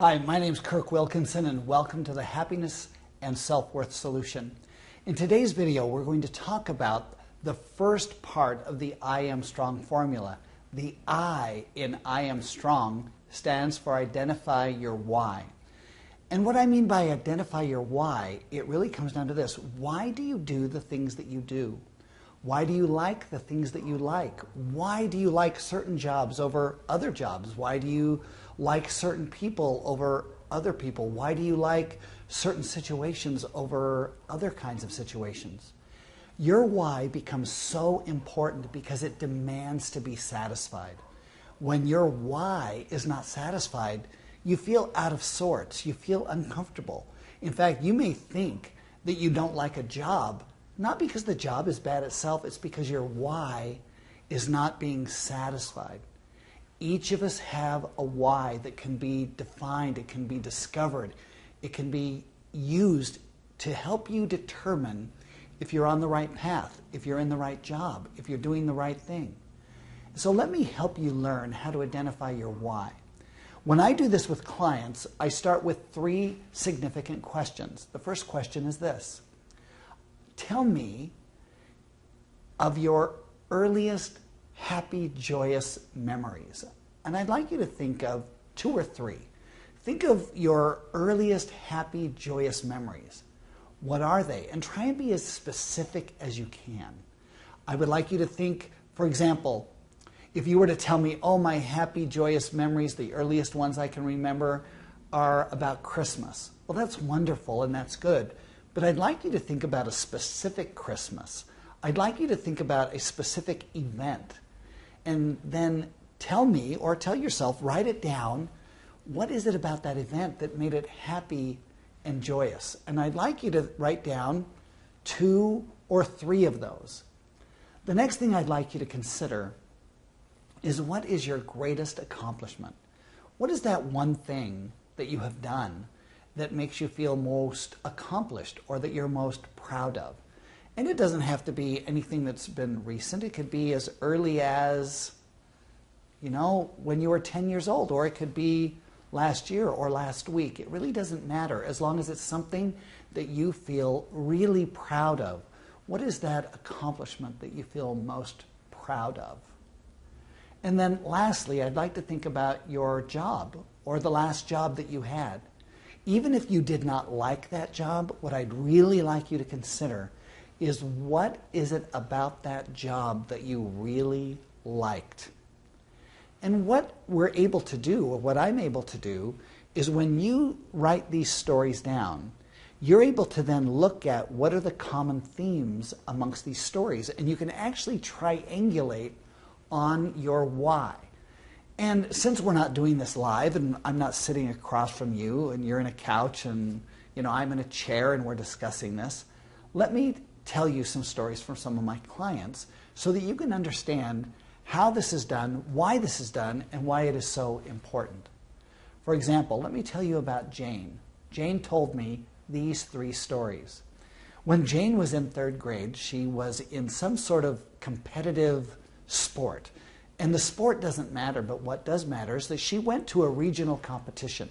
Hi, my name is Kirk Wilkinson and welcome to the Happiness and Self-Worth Solution. In today's video, we're going to talk about the first part of the I Am Strong formula. The I in I Am Strong stands for identify your why. And what I mean by identify your why, it really comes down to this. Why do you do the things that you do? Why do you like the things that you like? Why do you like certain jobs over other jobs? Why do you like certain people over other people? Why do you like certain situations over other kinds of situations? Your why becomes so important because it demands to be satisfied. When your why is not satisfied, you feel out of sorts. You feel uncomfortable. In fact, you may think that you don't like a job, not because the job is bad itself, it's because your why is not being satisfied. Each of us have a why that can be defined, it can be discovered, it can be used to help you determine if you're on the right path, if you're in the right job, if you're doing the right thing. So let me help you learn how to identify your why. When I do this with clients, I start with 3 significant questions. The first question is this. Tell me of your earliest happy, joyous memories. And I'd like you to think of 2 or 3. Think of your earliest happy, joyous memories. What are they? And try and be as specific as you can. I would like you to think, for example, if you were to tell me, oh, my happy, joyous memories, the earliest ones I can remember are about Christmas. Well, that's wonderful and that's good. But I'd like you to think about a specific Christmas. I'd like you to think about a specific event. And then tell me, or tell yourself, write it down, what is it about that event that made it happy and joyous? And I'd like you to write down 2 or 3 of those. The next thing I'd like you to consider is, what is your greatest accomplishment? What is that one thing that you have done that makes you feel most accomplished or that you're most proud of? And it doesn't have to be anything that's been recent. It could be as early as, when you were 10 years old, or it could be last year or last week. It really doesn't matter as long as it's something that you feel really proud of. What is that accomplishment that you feel most proud of? And then lastly, I'd like to think about your job or the last job that you had. Even if you did not like that job, what I'd really like you to consider is, what is it about that job that you really liked? And what we're able to do, or what I'm able to do, is when you write these stories down, you're able to then look at what are the common themes amongst these stories, and you can actually triangulate on your why. And since we're not doing this live, and I'm not sitting across from you, and you're in a couch, and I'm in a chair, and we're discussing this, let me tell you some stories from some of my clients so that you can understand how this is done, why this is done, and why it is so important. For example, let me tell you about Jane. Jane told me these 3 stories. When Jane was in 3rd grade, she was in some sort of competitive sport. And the sport doesn't matter, but what does matter is that she went to a regional competition.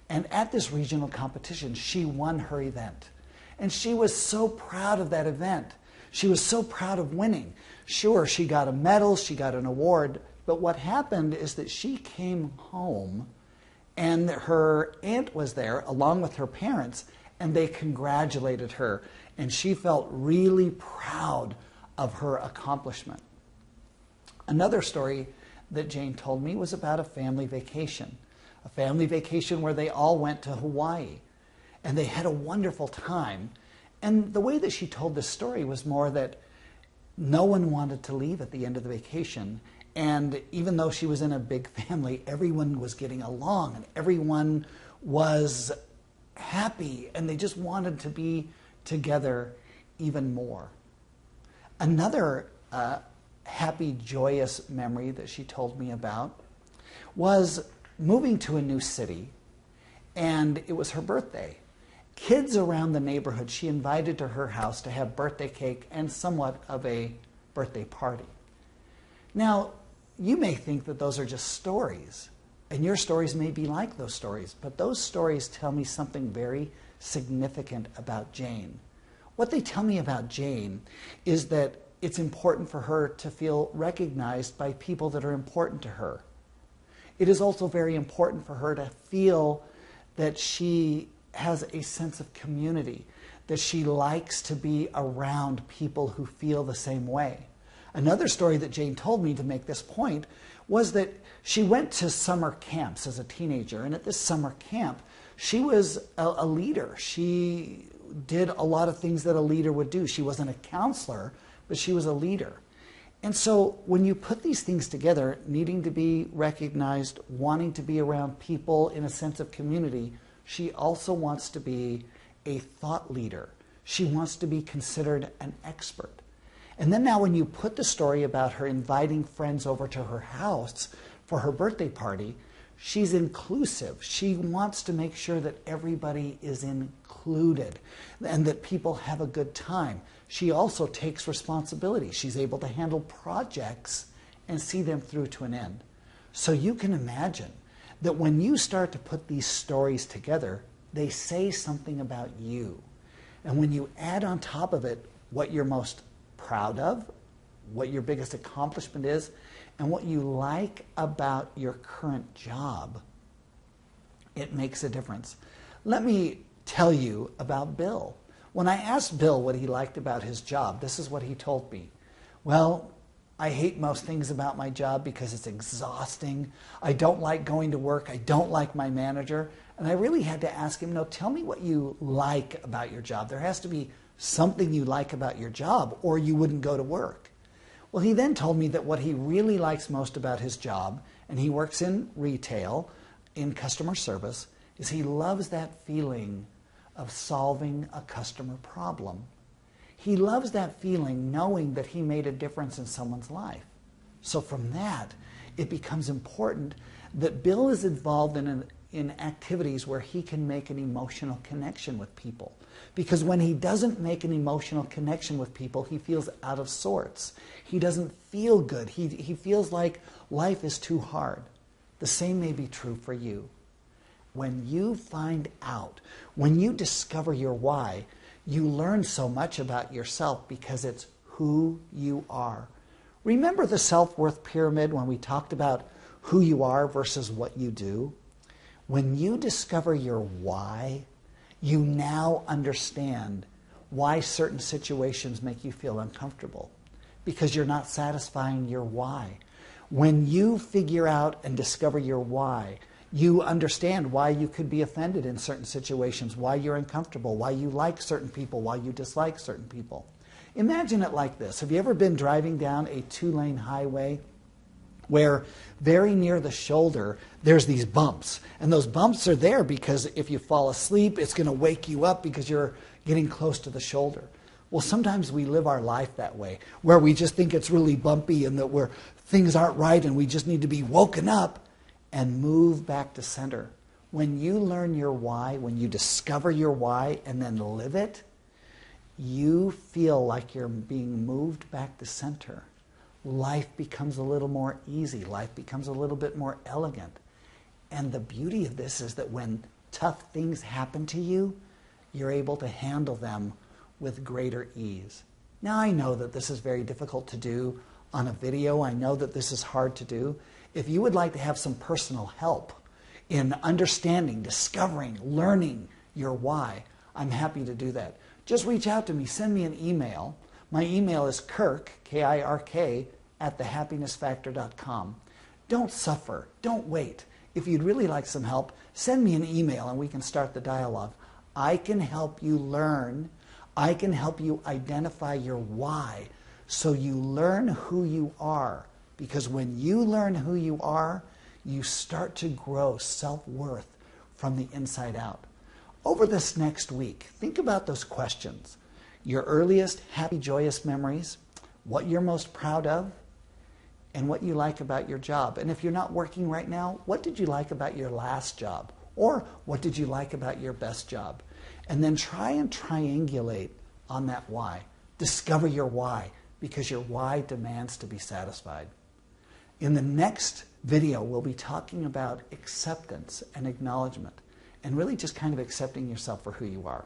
And at this regional competition, she won her event. And she was so proud of that event. She was so proud of winning. Sure, she got a medal, she got an award, but what happened is that she came home and her aunt was there along with her parents, and they congratulated her. And she felt really proud of her accomplishment. Another story that Jane told me was about a family vacation where they all went to Hawaii, and they had a wonderful time. And the way that she told this story was more that no one wanted to leave at the end of the vacation, and even though she was in a big family, everyone was getting along, and everyone was happy, and they just wanted to be together even more. Another happy, joyous memory that she told me about was moving to a new city, and it was her birthday. Kids around the neighborhood she invited to her house to have birthday cake and somewhat of a birthday party. Now, you may think that those are just stories, And your stories may be like those stories, but those stories tell me something very significant about Jane. What they tell me about Jane is that it's important for her to feel recognized by people that are important to her. It is also very important for her to feel that she has a sense of community, that she likes to be around people who feel the same way. Another story that Jane told me to make this point was that she went to summer camps as a teenager, and at this summer camp, she was a leader. She did a lot of things that a leader would do. She wasn't a counselor, but she was a leader. And so when you put these things together, needing to be recognized, wanting to be around people in a sense of community, she also wants to be a thought leader. She wants to be considered an expert. And then now when you put the story about her inviting friends over to her house for her birthday party, she's inclusive. She wants to make sure that everybody is included and that people have a good time. She also takes responsibility. She's able to handle projects and see them through to an end. So you can imagine that when you start to put these stories together, they say something about you. And when you add on top of it what you're most proud of, what your biggest accomplishment is, and what you like about your current job, it makes a difference. Let me tell you about Bill. When I asked Bill what he liked about his job, this is what he told me. Well, I hate most things about my job because it's exhausting. I don't like going to work. I don't like my manager. And I really had to ask him, no, tell me what you like about your job. There has to be something you like about your job or you wouldn't go to work. Well, he then told me that what he really likes most about his job, and he works in retail, in customer service, is he loves that feeling of solving a customer problem. He loves that feeling knowing that he made a difference in someone's life. So from that, it becomes important that Bill is involved in activities where he can make an emotional connection with people. Because when he doesn't make an emotional connection with people, he feels out of sorts. He doesn't feel good. He feels like life is too hard. The same may be true for you. When you find out, when you discover your why, you learn so much about yourself because it's who you are. Remember the self-worth pyramid when we talked about who you are versus what you do? When you discover your why, you now understand why certain situations make you feel uncomfortable, because you're not satisfying your why. When you figure out and discover your why, you understand why you could be offended in certain situations, why you're uncomfortable, why you like certain people, why you dislike certain people. Imagine it like this. Have you ever been driving down a two-lane highway where very near the shoulder there's these bumps? And those bumps are there because if you fall asleep, it's going to wake you up because you're getting close to the shoulder. Well, sometimes we live our life that way, where we just think it's really bumpy and that things aren't right and we just need to be woken up and move back to center. When you learn your why, when you discover your why and then live it, you feel like you're being moved back to center. Life becomes a little more easy. Life becomes a little bit more elegant. And the beauty of this is that when tough things happen to you, you're able to handle them with greater ease. Now, I know that this is very difficult to do on a video. I know that this is hard to do. If you would like to have some personal help in understanding, discovering, learning your why, I'm happy to do that. Just reach out to me. Send me an email. My email is Kirk, K-I-R-K, @thehappinessfactor.com. Don't suffer. Don't wait. If you'd really like some help, send me an email and we can start the dialogue. I can help you learn. I can help you identify your why so you learn who you are. Because when you learn who you are, you start to grow self-worth from the inside out. Over this next week, think about those questions. Your earliest happy, joyous memories, what you're most proud of, and what you like about your job. And if you're not working right now, what did you like about your last job? Or what did you like about your best job? And then try and triangulate on that why. Discover your why, because your why demands to be satisfied. In the next video, we'll be talking about acceptance and acknowledgement, and really just kind of accepting yourself for who you are.